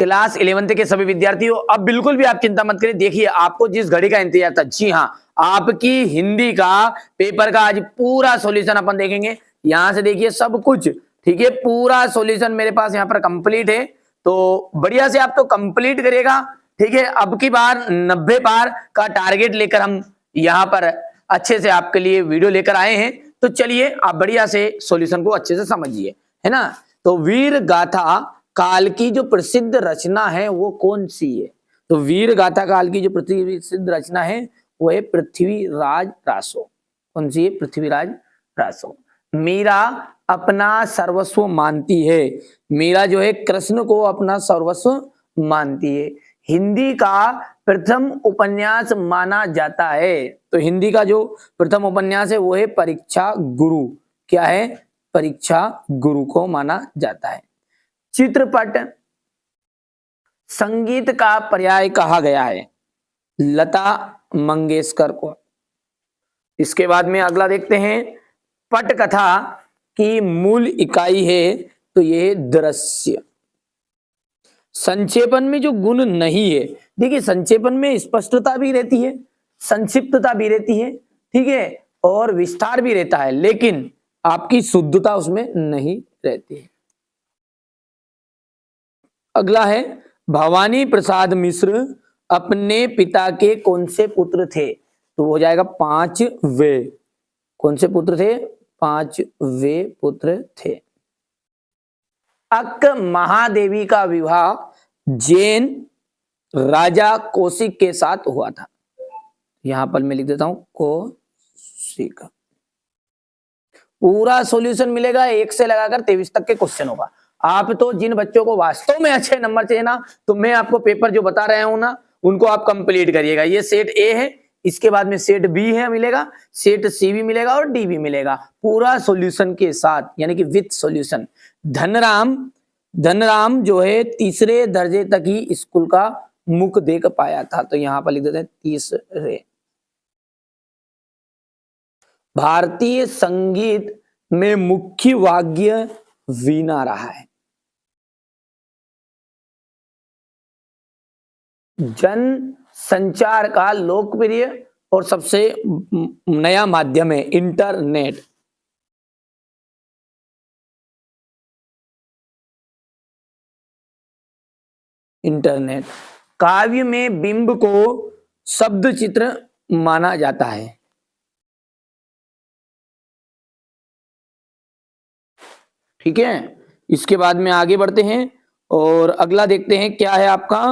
Class 11th के सभी विद्यार्थियों, अब बिल्कुल भी आप चिंता मत करिए। देखिए आपको जिस घड़ी का इंतजार था, जी हाँ, आपकी हिंदी का पेपर का आज पूरा सॉल्यूशन अपन देखेंगे। यहां से देखिए सब कुछ, ठीक है, पूरा सॉल्यूशन मेरे पास यहाँ पर कंप्लीट है। तो बढ़िया से आप तो कंप्लीट करिएगा, ठीक है। अब की बार 90 पार का टारगेट लेकर हम यहाँ पर अच्छे से आपके लिए वीडियो लेकर आए हैं। तो चलिए आप बढ़िया से सॉल्यूशन को अच्छे से समझिए, है ना। तो वीर गाथा काल की जो प्रसिद्ध रचना है वो कौन सी है? तो वीर गाथा काल की जो प्रसिद्ध रचना है वो है पृथ्वीराज रासो। कौन सी है? पृथ्वीराज रासो। मीरा अपना सर्वस्व मानती है। मीरा जो है कृष्ण को अपना सर्वस्व मानती है। हिंदी का प्रथम उपन्यास माना जाता है। तो हिंदी का जो प्रथम उपन्यास है वो है परीक्षा गुरु। क्या है? परीक्षा गुरु को माना जाता है। चित्रपट संगीत का पर्याय कहा गया है लता मंगेशकर को। इसके बाद में अगला देखते हैं, पटकथा की मूल इकाई है तो ये दृश्य। संक्षेपण में जो गुण नहीं है, देखिए संक्षेपण में स्पष्टता भी रहती है, संक्षिप्तता भी रहती है, ठीक है, और विस्तार भी रहता है, लेकिन आपकी शुद्धता उसमें नहीं रहती है। अगला है, भवानी प्रसाद मिश्र अपने पिता के कौन से पुत्र थे? तो हो जाएगा 5वें। कौन से पुत्र थे? 5वें पुत्र थे। अक्क महादेवी का विवाह जैन राजा कौशिक के साथ हुआ था। यहां पर मैं लिख देता हूं कौशिक। पूरा सॉल्यूशन मिलेगा 1 से लगाकर 23 तक के क्वेश्चन होगा। आप तो जिन बच्चों को वास्तव में अच्छे नंबर चाहिए ना, तो मैं आपको पेपर जो बता रहा हूं ना, उनको आप कंप्लीट करिएगा। ये सेट ए है, इसके बाद में सेट बी है मिलेगा, सेट सी भी मिलेगा और डी भी मिलेगा, पूरा सॉल्यूशन के साथ, यानी कि विथ सॉल्यूशन। धनराम जो है 3रे दर्जे तक ही स्कूल का मुख देख पाया था। तो यहां पर लिख देते हैं 3रे। भारतीय संगीत में मुख्य वाद्य वीणा रहा है। जन संचार का लोकप्रिय और सबसे नया माध्यम है इंटरनेट। इंटरनेट। काव्य में बिंब को शब्द चित्र माना जाता है। ठीक है, इसके बाद में आगे बढ़ते हैं और अगला देखते हैं क्या है आपका।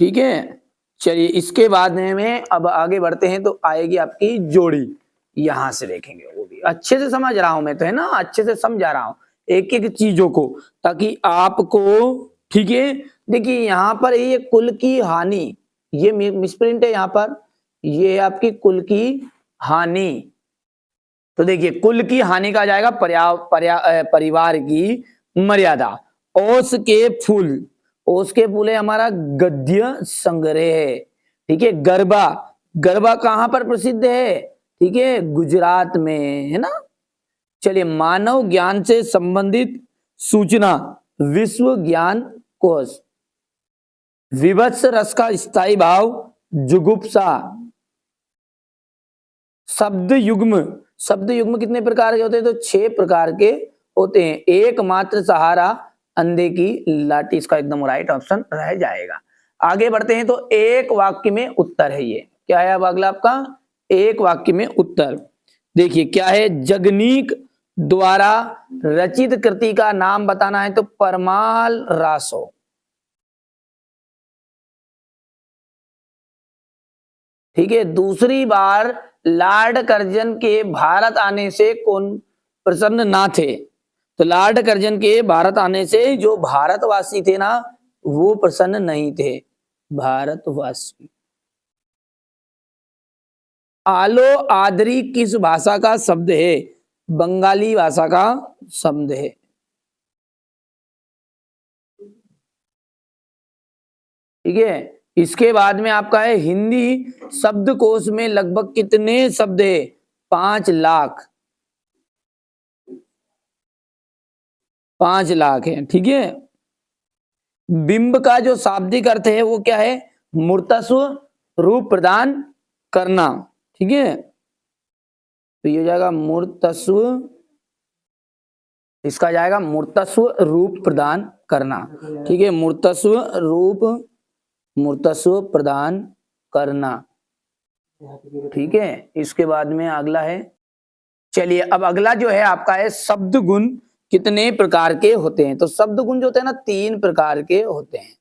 ठीक है, चलिए इसके बाद में अब आगे बढ़ते हैं तो आएगी आपकी जोड़ी। यहां से देखेंगे, वो भी अच्छे से समझ रहा हूं मैं तो, है ना, अच्छे से समझा रहा हूं एक एक चीजों को, ताकि आपको, ठीक है। देखिए यहां पर ये कुल की हानि, ये मिसप्रिंट है यहाँ पर, ये है आपकी कुल की हानि। तो देखिए कुल की हानि का जाएगा परिवार की मर्यादा। ओस के फूल, ओस के फूल है हमारा गद्य संग्रह। ठीक है, गरबा, गरबा कहां पर प्रसिद्ध है? ठीक है, गुजरात में, है ना। चलिए, मानव ज्ञान से संबंधित सूचना विश्व ज्ञान कोश। विभत्स रस का स्थायी भाव जुगुप्सा। शब्द युग्म, शब्द युग्म कितने प्रकार के होते हैं? तो 6 प्रकार के होते हैं। एकमात्र सहारा अंधे की लाठी, इसका एकदम राइट ऑप्शन रह जाएगा। आगे बढ़ते हैं तो एक वाक्य में उत्तर है। ये क्या है अब अगला आपका? एक वाक्य में उत्तर। देखिए क्या है, जगनीक द्वारा रचित कृति का नाम बताना है तो परमाल रासो। ठीक है, दूसरी बार लॉर्ड कर्जन के भारत आने से कौन प्रसन्न ना थे? तो लॉर्ड कर्जन के भारत आने से जो भारतवासी थे ना, वो प्रसन्न नहीं थे, भारतवासी। आलो आदरी किस भाषा का शब्द है? बंगाली भाषा का शब्द है। ठीक है, इसके बाद में आपका है हिंदी शब्दकोश में लगभग कितने शब्द है? 5 लाख। 5 लाख है। ठीक है, बिंब का जो शाब्दिक अर्थ है वो क्या है? मूर्तस्व रूप प्रदान करना। ठीक है, तो ये हो जाएगा मूर्तस्व, इसका जाएगा मूर्तस्व रूप प्रदान करना। ठीक है, मूर्तस्व प्रदान करना। ठीक है, इसके बाद में अगला है, चलिए अब अगला जो है आपका है शब्द गुण कितने प्रकार के होते हैं? तो शब्द गुण जो होते हैं ना 3 प्रकार के होते हैं।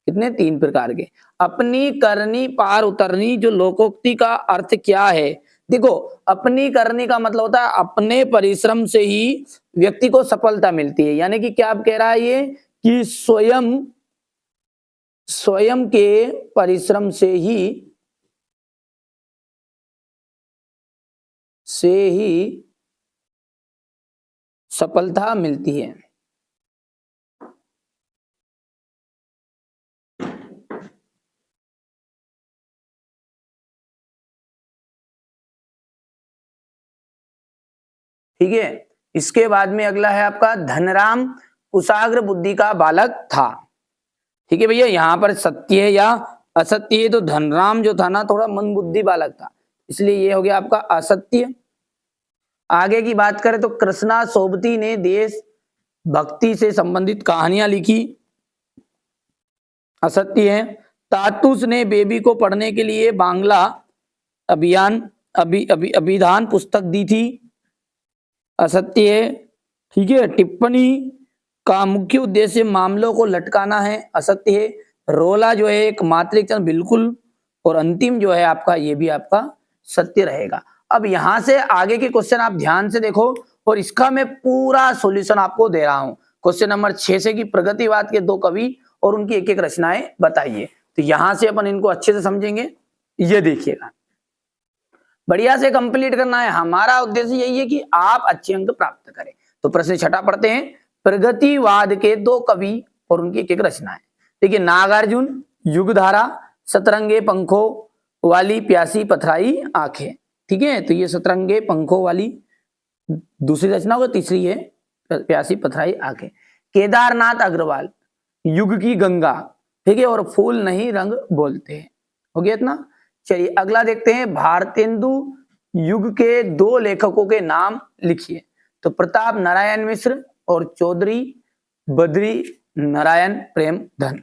कितने? 3 प्रकार के। अपनी, करनी, पार उतरनी। जो लोकोक्ति का अर्थ क्या है? देखो, अपनी करनी का मतलब होता है अपने परिश्रम से ही व्यक्ति को सफलता मिलती है। यानी कि क्या आप कह रहा है ये कि स्वयं के परिश्रम से ही सफलता मिलती है। ठीक है, इसके बाद में अगला है आपका धनराम कुशाग्र बुद्धि का बालक था। ठीक है भैया, यहां पर सत्य है या असत्य है? तो धनराम जो था ना थोड़ा मंदबुद्धि बालक था, इसलिए ये हो गया आपका असत्य। आगे की बात करें तो कृष्णा सोबती ने देश भक्ति से संबंधित कहानियां लिखी, असत्य है। तातुस ने बेबी को पढ़ने के लिए बांग्ला अभिधान पुस्तक दी थी, असत्य है। ठीक है, टिप्पणी का मुख्य उद्देश्य मामलों को लटकाना है, असत्य है। रोला जो है एक मात्रिक चिन्ह, बिल्कुल। और अंतिम जो है आपका, ये भी आपका सत्य रहेगा। अब यहां से आगे के क्वेश्चन आप ध्यान से देखो और इसका मैं पूरा सॉल्यूशन आपको दे रहा हूं। क्वेश्चन नंबर 6 से कि प्रगतिवाद के 2 कवि और उनकी एक-एक रचनाएं बताइए। तो यहां से अपन इनको अच्छे से समझेंगे। ये देखिएगा, बढ़िया से कंप्लीट करना है। हमारा उद्देश्य यही है कि आप अच्छे अंक प्राप्त करें। तो प्रश्न 6 पढ़ते हैं। प्रगतिवाद के 2 कवि और उनकी एक-एक रचनाएं। देखिए, नागार्जुन, युगधारा, सतरंगे पंखों वाली प्यासी पथराई आंखें। ठीक है, तो ये सतरंगे पंखों वाली दूसरी रचना होगी, तीसरी है प्यासी पथराई आंखें। केदारनाथ अग्रवाल, युग की गंगा। ठीक है, और फूल नहीं रंग बोलते हैं। हो गया इतना। चलिए अगला देखते हैं, भारतेंदु युग के 2 लेखकों के नाम लिखिए। तो प्रताप नारायण मिश्र और चौधरी बद्री नारायण प्रेमधन।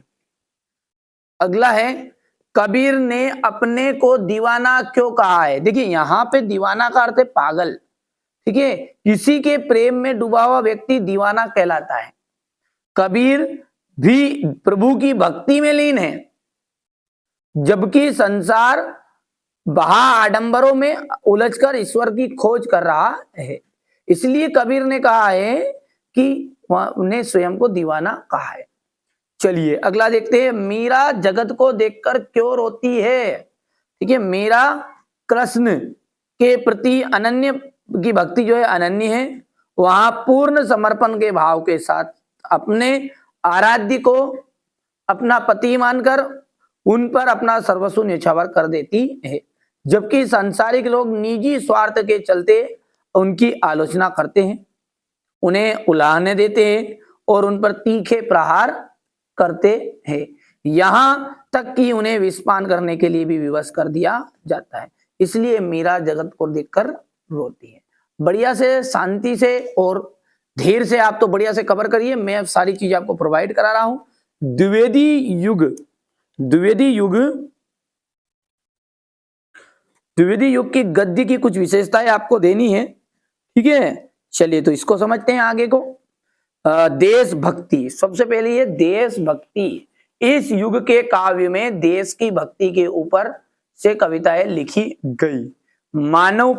अगला है, कबीर ने अपने को दीवाना क्यों कहा है? देखिए, यहां पे दीवाना का अर्थ है पागल। ठीक है, किसी के प्रेम में डूबा हुआ व्यक्ति दीवाना कहलाता है। कबीर भी प्रभु की भक्ति में लीन है, जबकि संसार बहा आडंबरों में उलझकर ईश्वर की खोज कर रहा है। इसलिए कबीर ने कहा है कि उन्हें स्वयं को दीवाना कहा है। चलिए अगला देखते हैं, मीरा जगत को देखकर क्यों रोती है? ठीक है, मीरा कृष्ण के प्रति अनन्य की भक्ति जो है अनन्य है। वहां पूर्ण समर्पण के भाव के साथ अपने आराध्य को अपना पति मानकर उन पर अपना सर्वस्व न्यौछावर कर देती है, जबकि सांसारिक लोग निजी स्वार्थ के चलते उनकी आलोचना करते हैं, उन्हें उलाहने देते हैं और उन पर तीखे प्रहार करते हैं। यहां तक कि उन्हें विषपान करने के लिए भी विवश कर दिया जाता है। इसलिए मीरा जगत को देखकर रोती है। बढ़िया से, शांति से और धीरे से आप तो बढ़िया से कवर करिए। मैं अब सारी चीजें आपको प्रोवाइड करा रहा हूं। द्विवेदी युग की गद्य की कुछ विशेषताएं आपको देनी है। ठीक है, चलिए तो इसको समझते हैं आगे को। देशभक्ति, सबसे पहले ये देशभक्ति। इस युग के काव्य में देश की भक्ति के ऊपर से कविताएं लिखी गई। मानव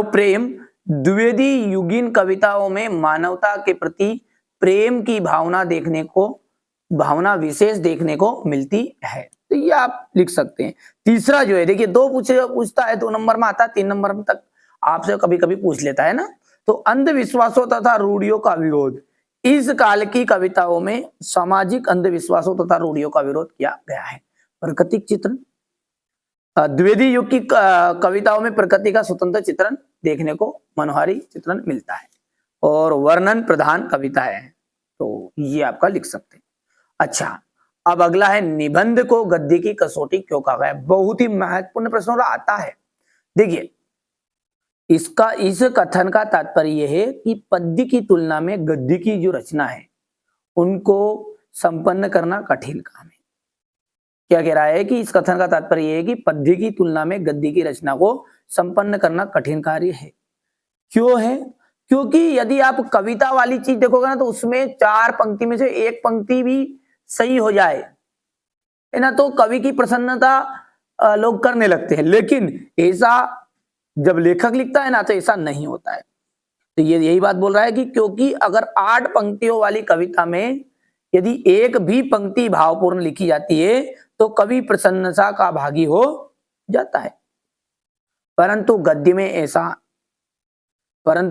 प्रेम, द्विवेदी युगीन कविताओं में मानवता के प्रति प्रेम की भावना विशेष देखने को मिलती है। तो ये आप लिख सकते हैं। तीसरा जो है, देखिए 2 पूछता है, 2 नंबर में आता है, 3 नंबर तक आपसे कभी कभी पूछ लेता है ना। तो अंधविश्वासों तथा रूढ़ियों का विरोध। इस काल की कविताओं में सामाजिक अंधविश्वासों तथा रूढ़ियों का विरोध किया गया है। प्राकृतिक चित्रण, द्विवेदी युग की कविताओं में प्रकृति का स्वतंत्र चित्रण देखने को, मनोहारी चित्रण मिलता है। और वर्णन प्रधान कविता है, तो ये आपका लिख सकते हैं। अच्छा, अब अगला है निबंध को गद्य की कसौटी क्यों कहा गया। बहुत ही महत्वपूर्ण प्रश्न आता है। देखिए, इसका इस कथन का तात्पर्य यह है कि पद्य की तुलना में गद्य की जो रचना है उनको संपन्न करना कठिन काम है। क्या कह रहा है कि इस कथन का तात्पर्य यह है कि पद्य की तुलना में गद्य की रचना को संपन्न करना कठिन कार्य है। क्यों है? क्योंकि यदि आप कविता वाली चीज देखोगे ना, तो उसमें 4 पंक्ति में से एक पंक्ति भी सही हो जाए, है ना, तो कवि की प्रसन्नता लोग करने लगते हैं। लेकिन ऐसा जब लेखक लिखता है ना, तो ऐसा नहीं होता है। तो ये यही बात बोल रहा है कि क्योंकि अगर 8 पंक्तियों वाली कविता में यदि एक भी पंक्ति भावपूर्ण लिखी जाती है तो कवि प्रसन्नता का भागी हो जाता है। परंतु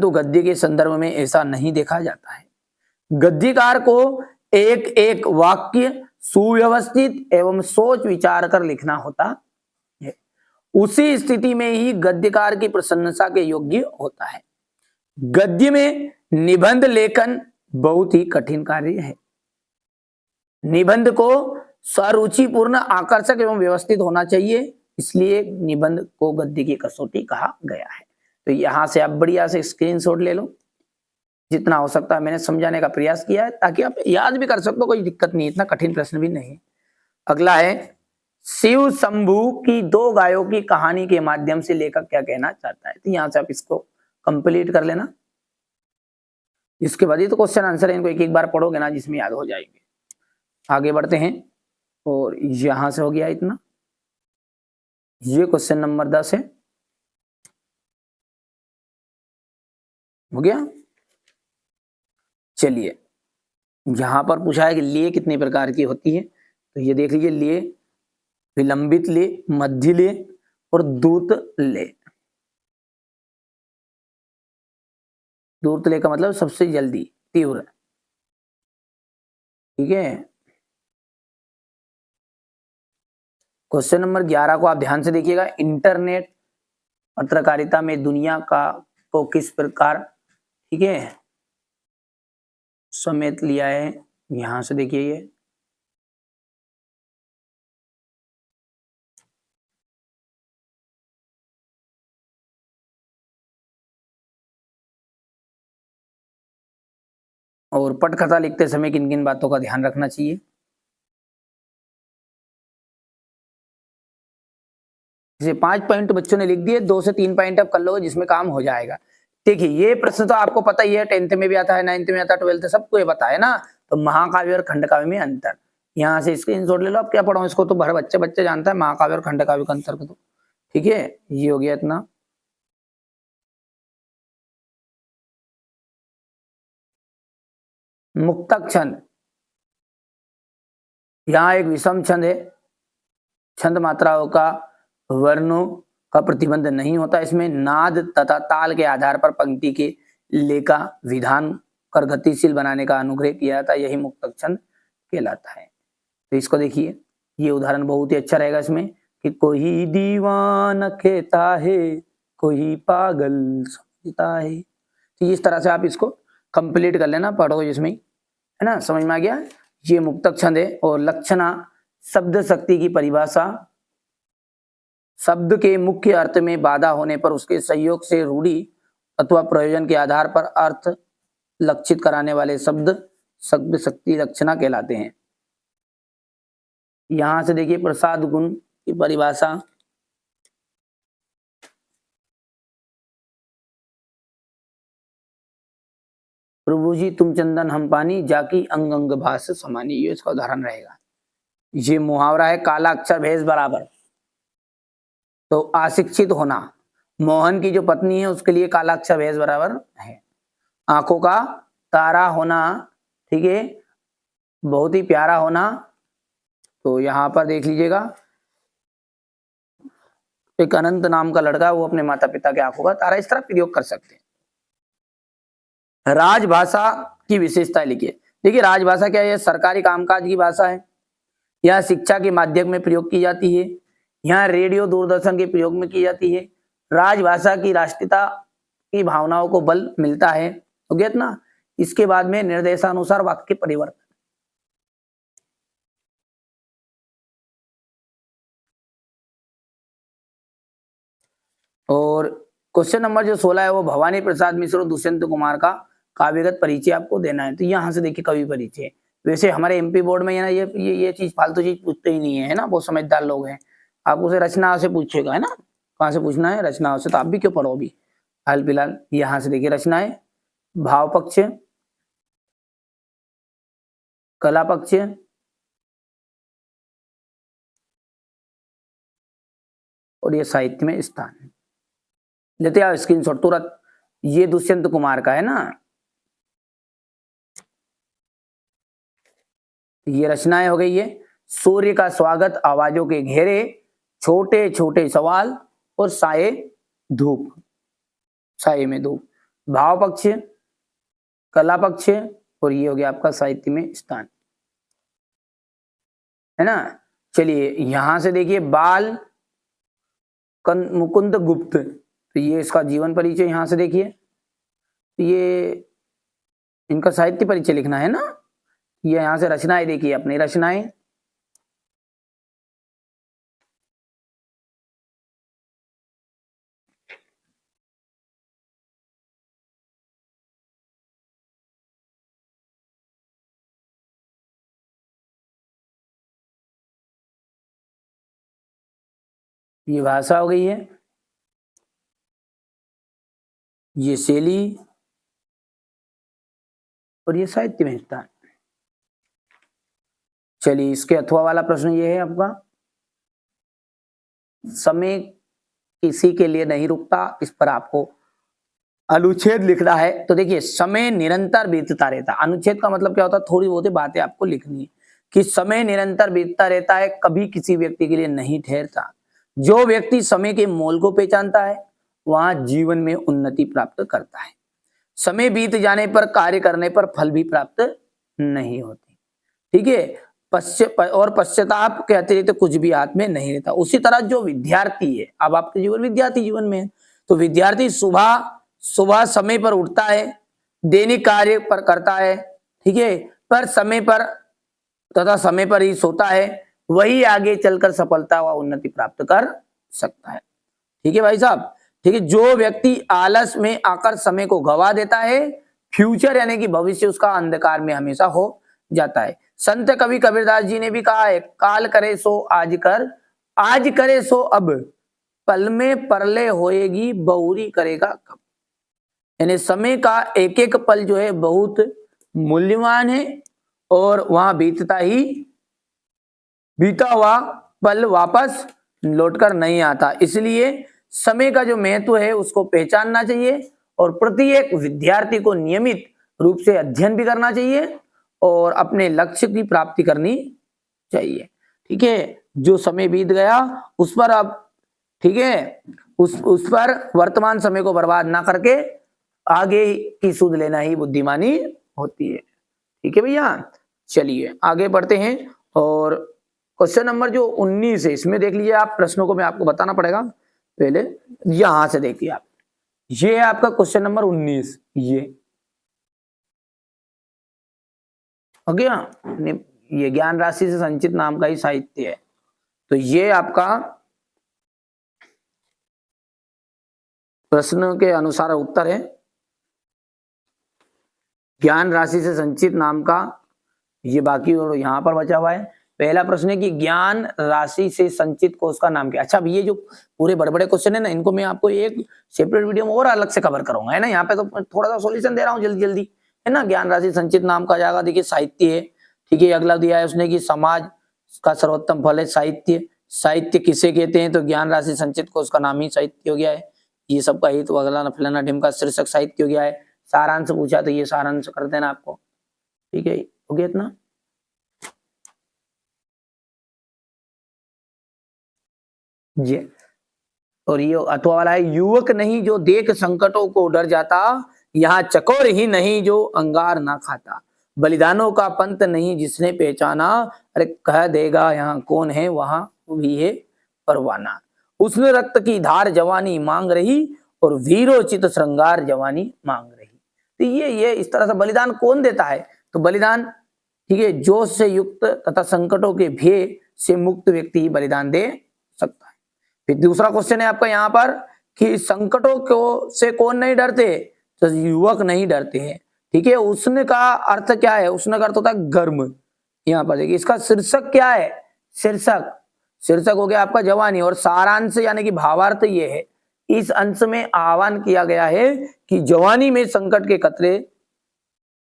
गद्य के संदर्भ में ऐसा नहीं देखा जाता है। गद्यकार को एक एक वाक्य सुव्यवस्थित एवं सोच विचार कर लिखना होता है। उसी स्थिति में ही गद्यकार की प्रशंसा के योग्य होता है। गद्य में निबंध लेखन बहुत ही कठिन कार्य है। निबंध को स्वरुचिपूर्ण, आकर्षक एवं व्यवस्थित होना चाहिए, इसलिए निबंध को गद्य की कसौटी कहा गया है। तो यहां से आप बढ़िया से स्क्रीनशॉट ले लो, जितना हो सकता है मैंने समझाने का प्रयास किया है, ताकि आप याद भी कर सको, कोई दिक्कत नहीं, इतना कठिन प्रश्न भी नहीं। अगला है शिव शंभू की 2 गायों की कहानी के माध्यम से लेखक क्या कहना चाहता है। तो यहां से आप इसको कंप्लीट कर लेना। इसके बाद ही तो क्वेश्चन आंसर है, इनको एक एक बार पढ़ोगे ना, जिसमें याद हो जाएंगे। आगे बढ़ते हैं, और यहां से हो गया इतना। ये क्वेश्चन नंबर 10 है, हो गया। चलिए, यहां पर पूछा है कि ले कितने प्रकार की होती है, तो ये देख लीजिए, ले, विलंबित ले, मध्य ले और द्रुत ले। द्रुत ले का मतलब सबसे जल्दी, तीव्र, ठीक है। क्वेश्चन नंबर 11 को आप ध्यान से देखिएगा। इंटरनेट पत्रकारिता में दुनिया को किस प्रकार, ठीक है, समेत लिया है। यहां से देखिए ये, और पटकथा लिखते समय किन किन बातों का ध्यान रखना चाहिए। जैसे 5 पॉइंट बच्चों ने लिख दिए, 2 से 3 पॉइंट आप कर लोगे, जिसमें काम हो जाएगा। देखिए, ये प्रश्न तो आपको पता ही है, 10th में भी आता है, 9th में आता है, 12th, सबको ये पता है ना। तो महाकाव्य और खंडकाव्य में अंतर, यहाँ से स्क्रीनशॉट ले लो। आप क्या पढ़ो, इसको तो भर बच्चे जानता है, महाकाव्य और खंडकाव्य का अंतर को तो, ठीक है। ये हो गया इतना। मुक्तक छंद, यहाँ एक विषम छंद है। छंद मात्राओं का, वर्णों का प्रतिबंध नहीं होता। इसमें नाद तथा ताल के आधार पर पंक्ति के लेखा विधान कर गतिशील बनाने का अनुग्रह किया जाता है, यही मुक्तक छंद कहलाता है। तो इसको देखिए, ये उदाहरण बहुत ही अच्छा रहेगा इसमें, कि कोई दीवाना कहता है, कोई पागल समझता है। तो इस तरह से आप इसको कंप्लीट कर लेना, पढ़ो जिसमें, है ना, समझ में आ गया। ये मुक्तक छंद है। और लक्षणा शब्द शक्ति की परिभाषा, शब्द के मुख्य अर्थ में बाधा होने पर उसके सहयोग से रूढ़ि अथवा प्रयोजन के आधार पर अर्थ लक्षित कराने वाले शब्द शब्द शक्ति लक्षणा कहलाते हैं। यहां से देखिए प्रसाद गुण की परिभाषा, प्रभु जी तुम चंदन हम पानी, जाकी अंग अंग भास समानी, ये इसका उदाहरण रहेगा। ये मुहावरा है, काला अक्षर भैंस बराबर। तो अशिक्षित होना, मोहन की जो पत्नी है उसके लिए काला अक्षर भैंस बराबर है। आंखों का तारा होना, ठीक है, बहुत ही प्यारा होना। तो यहां पर देख लीजिएगा, एक अनंत नाम का लड़का, वो अपने माता पिता के आंखों का तारा, इस तरह प्रयोग कर सकते हैं। राजभाषा की विशेषता लिखिए। देखिए, राजभाषा क्या है? सरकारी कामकाज की भाषा है, यह शिक्षा के माध्यम में प्रयोग की जाती है, यहाँ रेडियो दूरदर्शन के प्रयोग में की जाती है। राजभाषा की राष्ट्रीयता की भावनाओं को बल मिलता है। हो गया इतना। इसके बाद में निर्देशानुसार वाक्य परिवर्तन। और क्वेश्चन नंबर जो 16 है वो भवानी प्रसाद मिश्र और दुष्यंत कुमार का काव्यगत परिचय आपको देना है। तो यहाँ से देखिए कवि परिचय। वैसे हमारे एमपी बोर्ड में ना ये चीज फालतू चीज पूछते ही नहीं है ना, बहुत समझदार लोग हैं। आपको उसे रचनाओं से पूछेगा, है ना, कहाँ से पूछना है, रचनाओं से। तो आप भी क्यों पढ़ो अभी हाल फिलहाल। यहाँ से देखिए रचनाएं, भाव पक्ष, कला पक्ष, और ये साहित्य में स्थान। लेते आओ स्क्रीनशॉट तुरंत। ये दुष्यंत कुमार का है ना, ये रचनाएं हो गई है। सूर्य का स्वागत, आवाजों के घेरे, छोटे छोटे सवाल, और साये धूप, साये में धूप। भाव पक्ष, कला पक्ष, और ये हो गया आपका साहित्य में स्थान, है ना। चलिए यहां से देखिए बाल मुकुंद गुप्त, तो ये इसका जीवन परिचय यहां से देखिए। ये इनका साहित्य परिचय लिखना है ना। ये यहां से रचनाएं देखिए, अपनी रचनाएं। ये भाषा हो गई है, ये शैली, और ये साहित्य में स्थान। चलिए इसके अथवा वाला प्रश्न ये है आपका, समय किसी के लिए नहीं रुकता, इस पर आपको अनुच्छेद लिखना है। तो देखिए समय निरंतर बीतता रहता। अनुच्छेद का मतलब क्या होता है, थोड़ी बहुत बातें आपको लिखनी है कि समय निरंतर बीतता रहता है, कभी किसी व्यक्ति के लिए नहीं ठहरता। जो व्यक्ति समय के मोल को पहचानता है वहां जीवन में उन्नति प्राप्त करता है। समय बीत जाने पर, कार्य करने पर फल भी प्राप्त नहीं होती, ठीक है। और पश्चाताप के अतिरिक्त कुछ भी हाथ में नहीं रहता। उसी तरह जो विद्यार्थी है, अब आपके जीवन विद्यार्थी जीवन में है, तो विद्यार्थी सुबह समय पर उठता है, दैनिक कार्य पर करता है, ठीक है, पर समय पर तथा समय पर ही सोता है, वही आगे चलकर सफलता व उन्नति प्राप्त कर सकता है, ठीक है भाई साहब, ठीक है। जो व्यक्ति आलस में आकर समय को गवा देता है, फ्यूचर यानी कि भविष्य उसका अंधकार में हमेशा हो जाता है। संत कवि कबीरदास जी ने भी कहा है, काल करे सो आज कर, आज करे सो अब, पल में परले होएगी बहुरी करेगा कब। यानी समय का एक एक पल जो है बहुत मूल्यवान है, और वहां बीता हुआ पल वापस लौटकर नहीं आता। इसलिए समय का जो महत्व है उसको पहचानना चाहिए, और प्रत्येक विद्यार्थी को नियमित रूप से अध्ययन भी करना चाहिए और अपने लक्ष्य की प्राप्ति करनी चाहिए, ठीक है। जो समय बीत गया उस पर अब, ठीक है, उस पर वर्तमान समय को बर्बाद ना करके आगे की सुध लेना ही बुद्धिमानी होती है, ठीक है भैया। चलिए आगे बढ़ते हैं, और क्वेश्चन नंबर जो 19 है इसमें देख लीजिए आप। प्रश्नों को मैं आपको बताना पड़ेगा, पहले यहां से देखिए आप। ये है आपका क्वेश्चन नंबर 19, ये हो गया। ये ज्ञान राशि से संचित नाम का ही साहित्य है। तो ये आपका प्रश्न के अनुसार उत्तर है, ज्ञान राशि से संचित नाम का, ये बाकी और यहां पर बचा हुआ है। पहला प्रश्न है कि ज्ञान राशि से संचित कोष का नाम क्या। अच्छा, ये जो पूरे बड़े बड़े क्वेश्चन है ना, इनको मैं आपको एक सेपरेट वीडियो में और अलग से कवर करूंगा, है ना। यहाँ पे तो थोड़ा सा सॉल्यूशन दे रहा हूँ जल्दी जल्दी, है ना। ज्ञान राशि संचित नाम का जाएगा, देखिए साहित्य है, ठीक है। अगला दिया है उसने कि समाज का सर्वोत्तम फल है साहित्य। साहित्य किसे कहते हैं, तो ज्ञान राशि संचित कोष का नाम ही साहित्य हो गया है। ये सबका हित अगला फलाना ढिमका शीर्षक साहित्य हो गया है। सारांश पूछा तो ये सारांश कर देना आपको, ठीक है, हो गया इतना। ये और ये अथवा वाला है, युवक नहीं जो देख संकटों को डर जाता, यहाँ चकोर ही नहीं जो अंगार ना खाता। बलिदानों का पंत नहीं जिसने पहचाना, अरे कह देगा यहाँ कौन है वहां भी है परवाना। उसने रक्त की धार जवानी मांग रही, और वीरोचित श्रृंगार जवानी मांग रही। तो ये इस तरह से बलिदान कौन देता है? तो बलिदान, ठीक है, जोश से युक्त तथा संकटों के भय से मुक्त व्यक्ति ही बलिदान दे सकता है। फिर दूसरा क्वेश्चन है आपका यहाँ पर कि संकटों को से कौन नहीं डरते? तो युवक नहीं डरते हैं, ठीक है। उष्ण का अर्थ क्या है? उष्ण का अर्थ होता है गर्म। यहाँ पर देखिए इसका शीर्षक क्या है? शीर्षक हो गया आपका जवानी, और सारांश यानी कि भावार्थ ये है, इस अंश में आह्वान किया गया है कि जवानी में संकट के खतरे,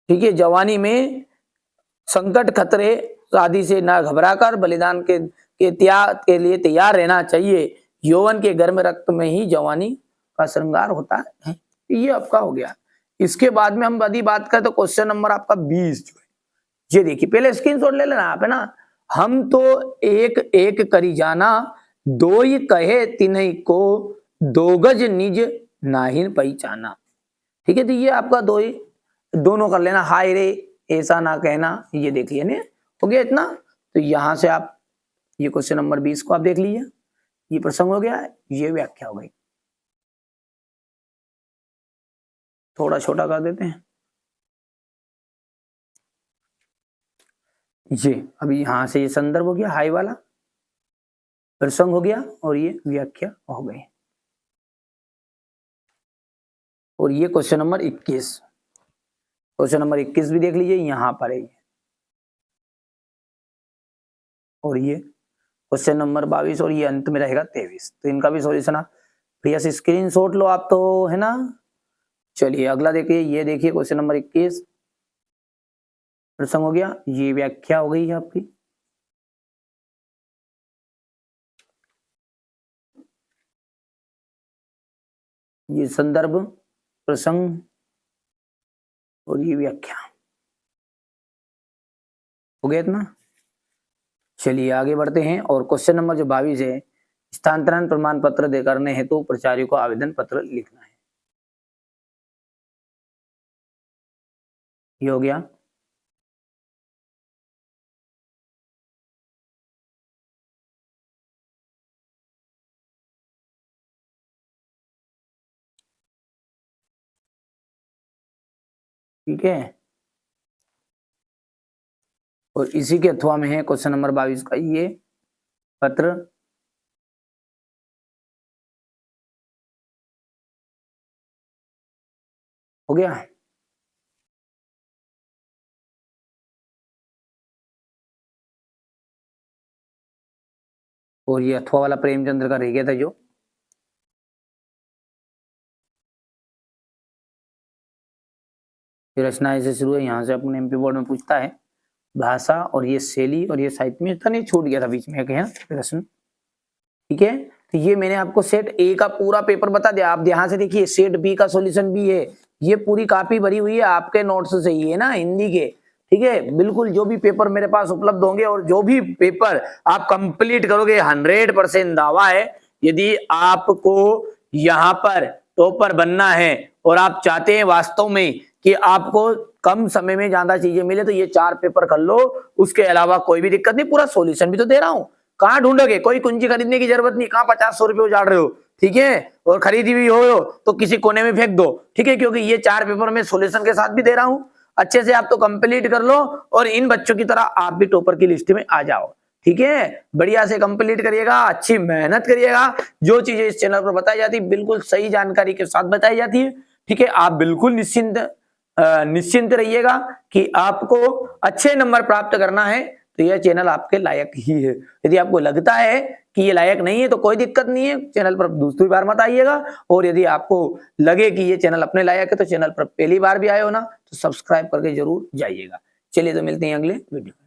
ठीक है, जवानी में संकट खतरे आदि से ना घबराकर बलिदान के त्याग के लिए तैयार रहना चाहिए। यौवन के गर्म रक्त में ही जवानी का श्रृंगार होता है। ये आपका हो गया। इसके बाद में हम यदि बात करें तो क्वेश्चन नंबर आपका 20 जो है, ये देखिए, पहले स्क्रीनशॉट ले लेना आप, है ना। हम तो एक एक करी जाना, दोई कहे तिन्ही को, दो गज निज नाहिन पहचाना, ठीक है। तो ये आपका दोनों कर लेना, हाय रे ऐसा ना कहना, ये देख लिया, हो गया इतना। तो यहां से आप ये क्वेश्चन नंबर 20 को आप देख लीजिए, ये प्रसंग हो गया, ये व्याख्या हो गई। थोड़ा छोटा कर देते हैं ये। अभी यहां से ये संदर्भ हो गया, हाई वाला प्रसंग हो गया, और ये व्याख्या हो गई। और ये क्वेश्चन नंबर 21, क्वेश्चन नंबर 21 भी देख लीजिए, यहां पर है। और ये क्वेश्चन नंबर 22, और ये अंत में रहेगा 23। तो इनका भी सॉल्यूशन आप भैया से स्क्रीनशॉट लो आप, तो है ना। चलिए अगला देखिए, ये देखिए क्वेश्चन नंबर 21 प्रसंग हो गया, ये व्याख्या हो गई है आपकी। ये संदर्भ, प्रसंग और ये व्याख्या हो गया इतना। चलिए आगे बढ़ते हैं, और क्वेश्चन नंबर जो 22 है, स्थानांतरण प्रमाण पत्र दे करने हेतु तो प्राचार्य को आवेदन पत्र लिखना है। ये हो गया। ठीक है, और इसी के अथवा में है क्वेश्चन नंबर 22 का ये पत्र। हो गया। और ये अथवा वाला प्रेमचंद्र का रह गया था जो। रचना ऐसे शुरू है, यहाँ से अपने एमपी बोर्ड में पूछता है भाषा, और ये शैली, और ये साहित्य में नहीं छूट गया था बीच में कहीं प्रश्न, ठीक है। तो ये मैंने आपको सेट ए का पूरा पेपर बता दिया। आप यहाँ से देखिए सेट बी का सॉल्यूशन भी है, ये पूरी कॉपी भरी हुई है आपके नोट्स से ही, है ना, हिंदी के, ठीक है। बिल्कुल जो भी पेपर मेरे पास उपलब्ध होंगे, और जो भी पेपर आप कंप्लीट करोगे, 100% दावा है, यदि आपको यहाँ पर टॉपर बनना है और आप चाहते हैं वास्तव में कि आपको कम समय में ज्यादा चीजें मिले, तो ये 4 पेपर कर लो। उसके अलावा कोई भी दिक्कत नहीं, पूरा सॉल्यूशन भी तो दे रहा हूँ। कहाँ ढूंढोगे? कोई कुंजी खरीदने की जरूरत नहीं, कहाँ 50-100 रुपए उजाड़ रहे हो, ठीक है। और खरीदी भी हो तो किसी कोने में फेंक दो, ठीक है, क्योंकि ये 4 पेपर में सॉल्यूशन के साथ भी दे रहा हूँ। अच्छे से आप तो कंप्लीट कर लो, और इन बच्चों की तरह आप भी टॉपर की लिस्ट में आ जाओ, ठीक है। बढ़िया से कंप्लीट करिएगा, अच्छी मेहनत करिएगा। जो चीजें इस चैनल पर बताई जाती है बिल्कुल सही जानकारी के साथ बताई जाती है, ठीक है। आप बिल्कुल निश्चिंत रहिएगा कि आपको अच्छे नंबर प्राप्त करना है, तो यह चैनल आपके लायक ही है। यदि आपको लगता है कि ये लायक नहीं है तो कोई दिक्कत नहीं है, चैनल पर दूसरी बार मत आइएगा। और यदि आपको लगे कि ये चैनल अपने लायक है, तो चैनल पर पहली बार भी आए हो ना, तो सब्सक्राइब करके जरूर जाइएगा। चलिए तो मिलते हैं अगले वीडियो।